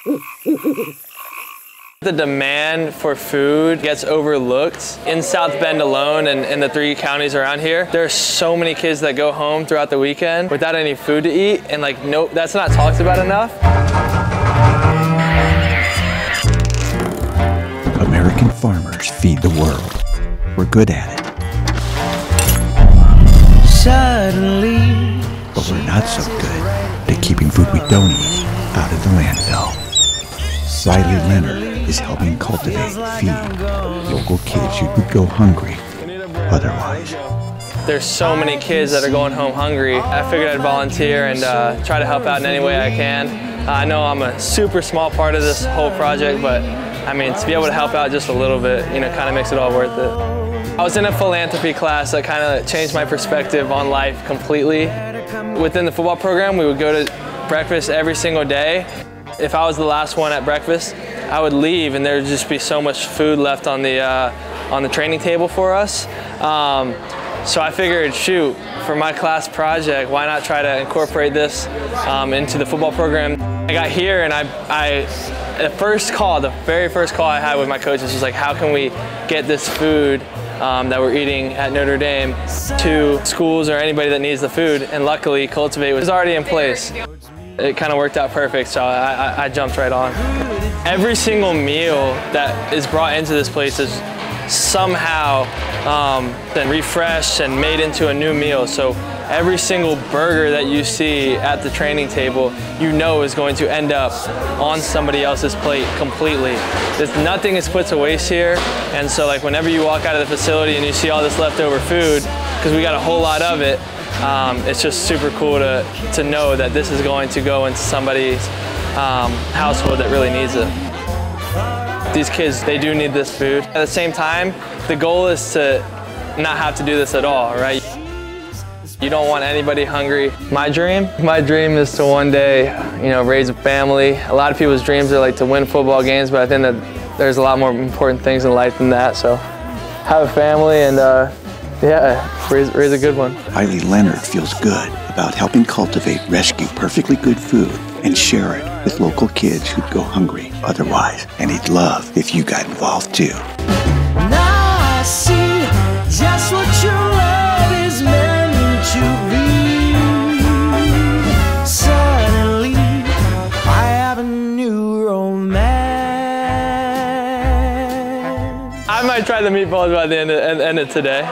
The demand for food gets overlooked. In South Bend alone and in the 3 counties around here, there are so many kids that go home throughout the weekend without any food to eat, and like, no, that's not talked about enough. American farmers feed the world. We're good at it. Suddenly, But we're not so good at keeping food we don't eat out of the landfill. Leonard is helping cultivate, feed local kids who would go hungry otherwise. There's so many kids that are going home hungry. I figured I'd volunteer and try to help out in any way I can. I know I'm a super small part of this whole project, but I mean, to be able to help out just a little bit, you know, kind of makes it all worth it. I was in a philanthropy class that kind of changed my perspective on life completely. Within the football program, we would go to breakfast every single day. If I was the last one at breakfast, I would leave and there would just be so much food left on the training table for us. So I figured, shoot, for my class project, why not try to incorporate this into the football program? I got here and the very first call I had with my coaches was like, how can we get this food that we're eating at Notre Dame to schools or anybody that needs the food? And luckily, CULTIVATE was already in place. It kind of worked out perfect, so I jumped right on. Every single meal that is brought into this place is somehow been refreshed and made into a new meal. So every single burger that you see at the training table, you know is going to end up on somebody else's plate completely. Nothing is put to waste here, and so like whenever you walk out of the facility and you see all this leftover food, because we got a whole lot of it, it's just super cool to know that this is going to go into somebody's household that really needs it. These kids, they do need this food. At the same time, the goal is to not have to do this at all, right? You don't want anybody hungry. My dream is to one day, you know, raise a family. A lot of people's dreams are like to win football games, but I think that there's a lot more important things in life than that. So have a family and yeah, raise a good one. Leonard feels good about helping CULTIVATE rescue perfectly good food and share it with local kids who'd go hungry otherwise. And he'd love if you got involved too. now I see just what your love is meant to be. Suddenly, I have a new romance. I might try the meatballs by the end of today.